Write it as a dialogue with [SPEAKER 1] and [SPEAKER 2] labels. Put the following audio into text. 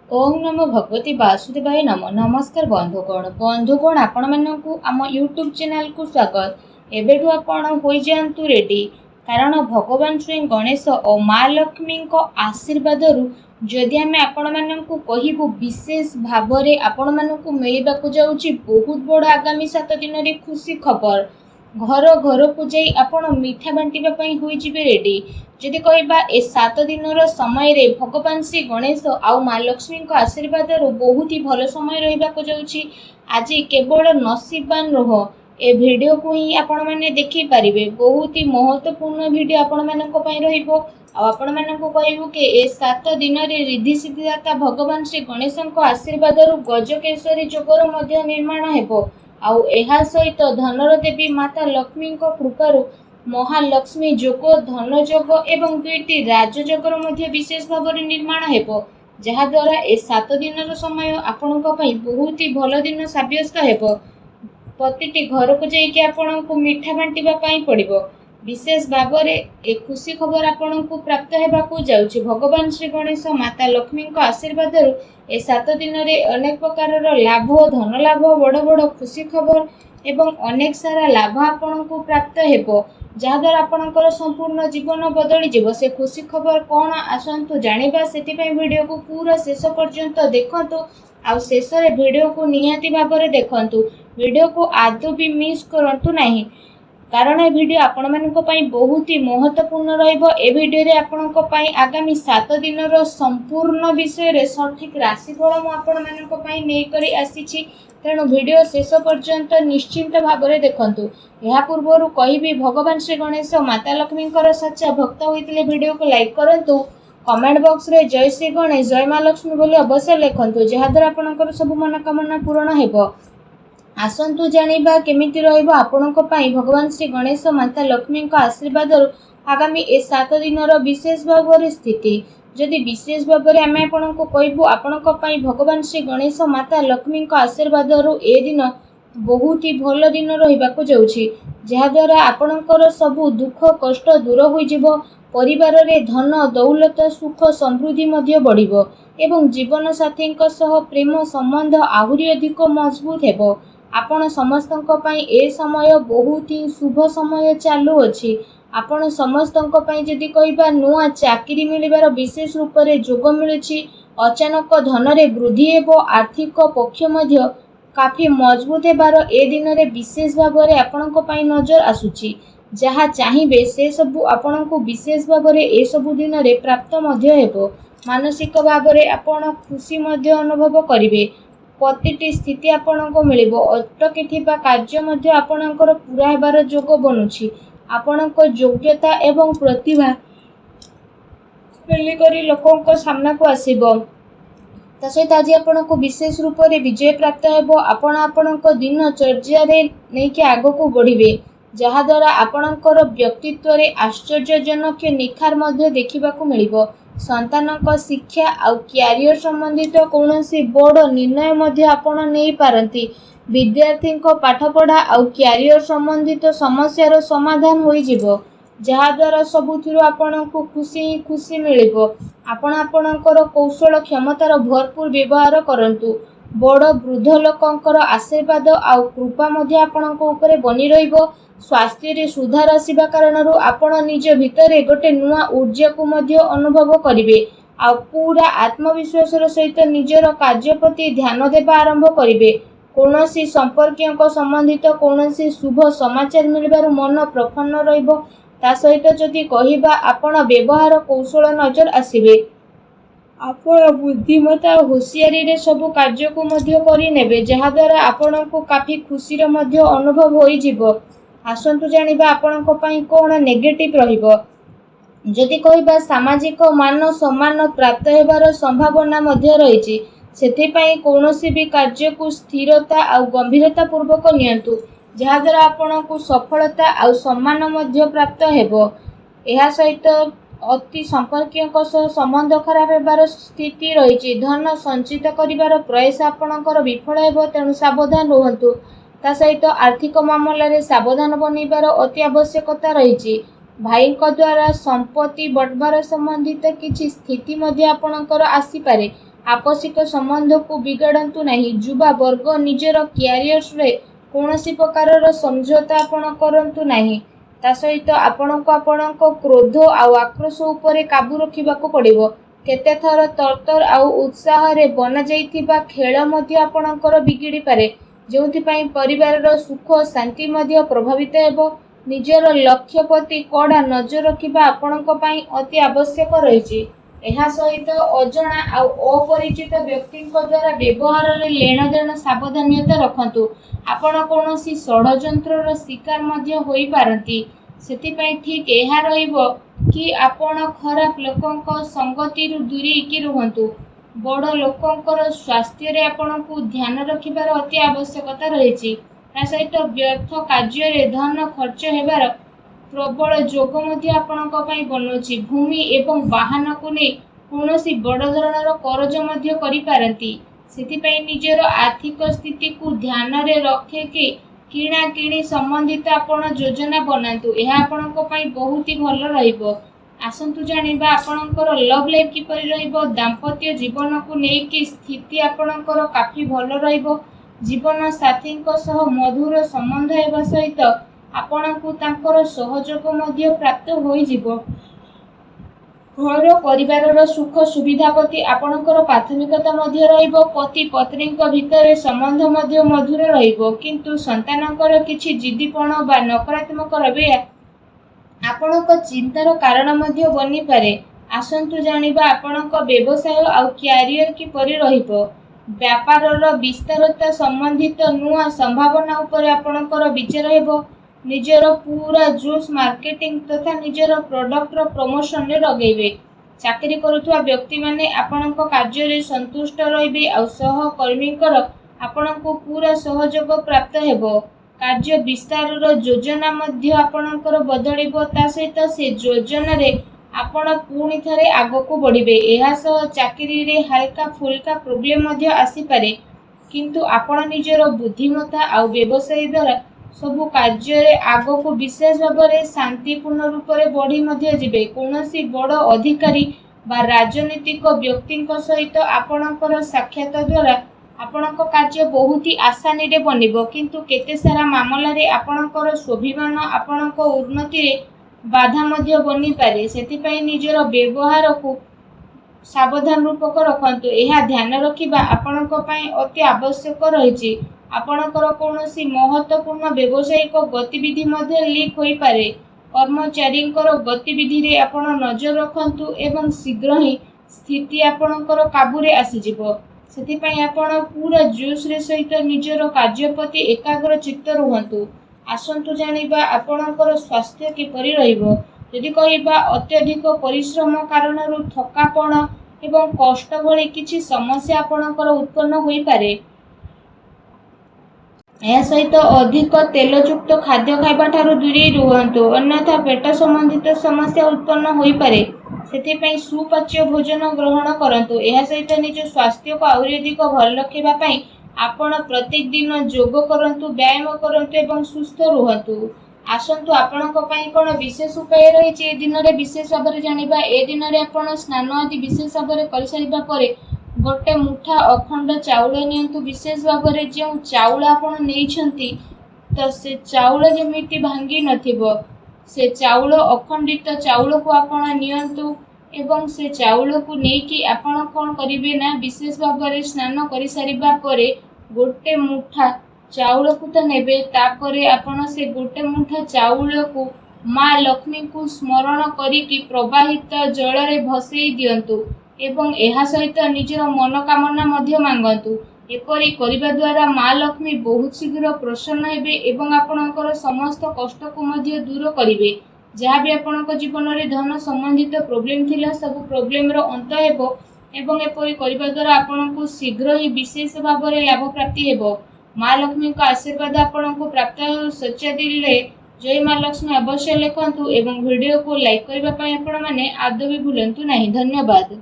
[SPEAKER 1] ओम नमो भगवती वासुदेवाय नमो। नमस्कार बंधुगण आपण मानकु आम यूट्यूब चैनल को स्वागत। एबेठु आपण होई जांतु रेडी, कारण भगवान श्री गणेश और माँ लक्ष्मी को आशीर्वाद जदि आम आपण मानकु कहिबु विशेष भावरे आपण मानकु मिलिबाकु जाउची बहुत बड़ आगामी 7 दिन रे खुशी खबर। घर घर को जाई आपण मिठा बांटिबा पई होई जिबे रेडी। जदि कहबा ए 7 दिन समय रे भगवान श्री गणेश आउ माँ लक्ष्मी को आशीर्वाद बहुत ही भल समय रहिबाकु जाउची। आज केवल नसीबवान रह ए वीडियो को ही आपण माने देखि पारिबे। बहुत ही महत्वपूर्ण वीडियो आपण मानक पई रहिबो। आपण मानक कहबो कि ए 7 दिन रे रिद्धि सिद्धिदाता भगवान श्री गणेश को आशीर्वाद गजकेशरी जोगर मध्य निर्माण हेबो। आउ एहा सहित धनर देवी माता लक्ष्मी को कृपारु महालक्ष्मी जोग, धन जोग एवं 2टी राजयोगर मध्य विशेष भाव निर्माण हेबो, जहा द्वारा ए 7 दिन समय आपणक पई बहुत ही भल दिन साब्यस्त हेबो। प्रतिटी घर को जाइके आपणक मिठा बांटिबा पई पड़िबो। विशेष भाव ए खुशी खबर आपणक प्राप्त हेबाकु जाउछि। भगवान श्री गणेश माता लक्ष्मी को आशीर्वाद ए 7 दिन रे अनेक प्रकार लाभ, धन लाभ, बड़ बड़ खुशी खबर एवं अनेक सारा लाभ आपणक प्राप्त हेबो, जहाद्वारा आपणकर संपूर्ण जीवन बदली जीव। से खुशी खबर कौन आसतु जानिबा, सेतिपई वीडियो को पूरा शेष पर्यंत देखंतु। आ शेष रे वीडियो को निहाती भाबरे देखंतु। वीडियो को आदौ भी मिस करंतु नाही, कारण ए वीडियो आपण मानक पई बहुत ही महत्वपूर्ण रहिबो। ए वीडियो रे आपणक पई आगामी 7 दिन रो संपूर्ण विषय रे सठिक राशिफल मु आपण मानक पई नै करी आसीछि। तेणु वीडियो शेष पर्यंत निश्चिंत भाबरे देखंतु। या पूर्वरु कहिबी भगवान श्री गणेश माता लक्ष्मी सच्चा भक्त होइतिले वीडियो को लाइक करंतु। कमेंट बॉक्स रे जय श्री गणेश, जय माँ लक्ष्मी बोली अवश्य लिखंतु, जहाद्वारा आपणकर सब मनोकामना पूर्ण हेबो। आसंतु जानिबा केमिति रहइबो आपणक पई भगवान श्री गणेश माता लक्ष्मी आशीर्वाद आगामी ए 7 दिन विशेष भाव स्थिति। जदि विशेष भाव में आम आपको कहबू आपणक पई भगवान श्री गणेश माता लक्ष्मी आशीर्वाद ए दिन बहुत ही भल दिन रहिबाकु जाउछि, जहाद्वारा आपणकर सबु दुख कष्ट दूर होई जिवो। परिवार रे धन दौलत सुख समृद्धि मध्य बढ़िबो एवं जीवन साथी प्रेम संबंध आहुरी अधिक मजबूत हेबो। आपण समस्तक पई ए समय बहुत ही शुभ समय चालू अछि। आपण समस्तक पई जदि कहबा नुआ चाकरी मिलिबार विशेष रूप रे जोग मिलुछि। अचानक धन रे वृद्धि हेबो। आर्थिक पक्ष मध्य काफी मजबूत हेबार ए दिन रे विशेष भाव रे आपणक पई नजर आसुछि। जहा चाहिबे से सबु आपणक विशेष भाव रे ए सबु दिन रे प्राप्त मध्य हेबो। मानसिक भाव रे आपण खुशी मध्य अनुभव करिवे। प्रतिटी स्थिति आपणको मिलिबो। अटकी थिबा कार्य मध्य आपणकर पूरा हेबार जोग बनुछि। आपणक योग्यता एवं प्रतिभा करी लोकंक सामना को आसीबो। ता सहित आज आपणको विशेष रूप रे विजय प्राप्त हेबो। आपण आपणक दिन चर्या रे नेकी आगो को बढ़िबे, जहा द्वारा आपणकर व्यक्तित्व रे आश्चर्यजनक निखार मध्य देखिबाकू मिलिबो। संतानक शिक्षा आउ क्यारियर संबंधित कौनसी बड़ निर्णय मध्य आपण नहीं पारंती। विद्यार्थी को पाठपढ़ा आउ क्यारियर संबंधित समस्यार समाधान होई जिवो, जहा द्वारा सबुथिरु आपणको खुशी मिलिबो। आपण आपणकर कौशल क्षमतार भरपूर व्यवहार करंतु। बड़ वृद्ध लोकंकर आशीर्वाद आउ कृपा मध्य आपणको ऊपर बनी रहिबो। स्वास्थ्य रे सुधार आसीबा कारणरु आपण निज भितरे गोटे नुआ ऊर्जा को मध्य अनुभव करिवे। आ पूरा आत्मविश्वासर सहित निजर कार्य प्रति ध्यान देबा आरंभ करिवे। कौनसी संपर्कियों को संबंधित कौनसी शुभ समाचार मिलबार मन प्रफुल्ल रहिबो। ता सहित जदि कहिबा आपण व्यवहार कौशल नजर आसीबे। आपण बुद्धिमत्ता और होशियारी रे सब कार्य को मध्य करि नेबे, जहा द्वारा आपण को काफी खुशी रे मध्य अनुभव होई जिवो। आसंतु जानिबा आपणक पई कोन नेगेटिव रहिबो। जदि कहिबा सामाजिक मान सम्मान प्राप्त हेबार संभावना मध्य रहिछि। सेथिपई कौनसी भी कार्य को स्थिरता और गंभीरता पूर्वक नियंतु, जहा द्वारा आपणक सफलता और सम्मान मध्य प्राप्त हेबो। एहा सहित अति संपर्कियों सह संबंध खराब हेबार स्थिति रहिछि। धन संचित करिवार प्रयास आपणकर विफल हेबो, तेणु सावधान रुहंतु। ता सहित आर्थिक मामला रे सावधान बनिबार अति आवश्यकता रहिछि। भाई द्वारा संपत्ति बंटवार संबंधित किछि स्थिति मध्य आपणकर आसी पारे। आपसिक संबंध को बिगाड़तु नहीं। युवा वर्ग निजर क्यारियर रे कौनसी प्रकार समझौता आपण करंतु नहीं। ता सहित आपणको आपणको क्रोध आउ आक्रोश उपरे काबू रखिबाको पड़िबो। केते थर तरतर आउ उत्साह रे बना जाइथिबा खेल मध्य आपणकर बिगिड़ी पारे, जोंथि पई परिवारर सुख शांति मध्य प्रभावित हेबो। निजर लक्ष्य प्रति कड़ा नजर रखिबा आपणको पई अति आवश्यक रहिछि। ଏହା ସହିତ ଅଜଣା ଆଉ ଅପରିଚିତ ବ୍ୟକ୍ତିଙ୍କ ଦ୍ୱାରା ବ୍ୟବହାରରେ लेणदेण ସାବଧାନତା ରଖନ୍ତୁ। ଆପଣ କୌଣସି ଷଡ଼ଯନ୍ତ୍ରର ଶିକାର ମଧ୍ୟ ହୋଇପାରନ୍ତି। ସେଥିପାଇଁ ଠିକ୍ ଏହା ରହିବ କି ଆପଣ ଖରାପ ଲୋକଙ୍କ ସଙ୍ଗତିରୁ ଦୂରେଇକି ରୁହନ୍ତୁ। ବଡ଼ ଲୋକଙ୍କର ସ୍ୱାସ୍ଥ୍ୟରେ ଆପଣଙ୍କୁ ଧ୍ୟାନ ରଖିବାର ଅତି ଆବଶ୍ୟକତା ରହିଛି। ତା ସହିତ ବ୍ୟର୍ଥ କାର୍ଯ୍ୟରେ ଧନ ଖର୍ଚ୍ଚ ହେବାର प्रबल जोग मध्य आपणक पई बनुछि। भूमि एवं वाहनକୁ ନେଇ कौनसी बड़ धरणर करज मध्य करि पारंती। सेथिपई निजर आर्थिक स्थिति को ध्यान रे रखेके किणा किणी संबंधित आपण योजना बनातु। यह आपणक पई बहुत ही भल रहिबो। आसंतु जानिबा आपणकर लव लाइफ किपरि रहिबो। दाम्पत्य जीवन को नेकी स्थिति आपणकर काफी भल रहिबो। जीवन साथीଙ୍କ सह मधुर संबंध हेबा सहित आपणकु तांकर सहयोग मध्य प्राप्त होई जिवो। घर परिवारर सुख सुविधा प्रति आपणकर प्राथमिकता मध्य रहिबो। पति पत्नीଙ୍କ भितर संबंध मध्य मधुर रहिबो, किंतु संतानकर किछि जिद्दीपण बा नकारात्मक रवैया आपणक चिंतार कारण मध्य बनी पारे। आसंतु जानिबा आपणक व्यवसाय आ क्यारियर किपरि रहिबो। व्यापारर विस्तारता संबंधित नुआ संभावना उपरे आपणकर विचार हेबो। निजर पूरा जोश मार्केटिंग तथा निजर प्रोडक्टर प्रमोशन रे लगेबे। चाकरी करुवा व्यक्ति माने आपणक कार्य रे संतुष्ट रहिबे आ सहकर्मीकर आपणको पूरा सहयोग प्राप्त हेबो। कार्य विस्तारर योजना मध्य आपणकर बदलिबो। ता सहित से योजना रे आपण पुणी थरे आगको बढ़िबे। एहा सह चाकरी रे हल्का फुल्का प्रॉब्लम मध्य आसी पारे, किंतु आपण निजर बुद्धिमत्ता आ व्यवसाय द्वारा सबु कार्य रे आगको विशेष भाव में शांतिपूर्ण रूप से बढ़ी मध्य जिबे। कौनसी बड़ अधिकारी बा राजनीतिक व्यक्तिଙ୍କ सहित आपणकर साक्षात द्वारा आपणक कार्य बहुत ही आसानी रे बनिबो, किंतु केते सारा मामला रे आपणकर स्वाभिमान आपणक उन्नति रे बाधा मध्य बनी पारे। सेतिपई निजर व्यवहार को सावधान रूपक रखंतु। यह ध्यान रखिबा आपणक पई अति आवश्यक रहिछि। आपणकर कौनसी महत्वपूर्ण व्यावसायिक गतिविधि मध्य लीक होई पारे। कर्मचारींकर गतिविधि रे आपण नजर रखंतु एवं शीघ्र ही स्थिति आपणकर काबू रे आसी जिवो। सेतिपई आपण पूरा जोश रे सहित निजर कार्य प्रति एकाग्र चित्त रुहंतु। आसंतु जानिबा आपणकर स्वास्थ्य किपरि रहिबो। यदि कहिबा अत्यधिक परिश्रम कारणरू थकापण एवं कष्ट भली किछि समस्या आपणकर उत्पन्न होई पारे। यह सहित अधिक तेलयुक्त खाद्य खाइबा ठारू दूरी रुहंतु, अन्यथा पेट संबंधित समस्या उत्पन्न होई पारे। सेथिपई सुपाच्य भोजन ग्रहण करंतु। यह सहित निज स्वास्थ्य को आउरी अधिक भल रखिबा पई आपण प्रत्येक दिन योग करंतु, व्यायाम करंतु एवं सुस्थ रुहंतु। आसंतु आपणक पई कोन विशेष उपाय रहिछि ए दिन रे विशेष भाव रे जानिबा। ए दिन रे आपण स्नान आदि विशेष भाव रे करि सारिबा परे गोटे मुठा अखंड चाउल नियंतु। विशेष भाव रे जे चाउल आपण नेइछंती तो से चाउल जेमिति भांगी नथिबो, से चाउल अखंडित चाउल को आपण नियंतु एवं से चाउल को नेकी आपण कोन करिवे ना, विशेष भाव रे स्नान करि सारिबा परे गोटे मुठा चाउल को तो नेबे। तापरे आपण से गोटे मुठा चाउल को माँ लक्ष्मी को स्मरण करिकी प्रवाहित जल रे भसेई दियंतु एवं एहा सहित निजर मनोकामना मध्य मांगंतु। एपरि करिबा द्वारा माँ लक्ष्मी बहुत शीघ्र प्रसन्न हेबे एवं आपणकर समस्त कष्ट को मध्य दूर करिवे। जहाँ भी आपणक जीवन में धन संबंधित प्रॉब्लम थिला सब प्रॉब्लम रो अंत हेबो एवं एपरि करिबा द्वारा आपणको शीघ्र ही विशेष भाव में लाभ प्राप्ति हेबो। माँ लक्ष्मी का आशीर्वाद आपणको प्राप्त हो। सच्चा दिल रे जय माँ लक्ष्मी अवश्य लिखंतु एवं वीडियो को लाइक करबा पई आपण माने आदौ भी भूलंतु नहीं। धन्यवाद।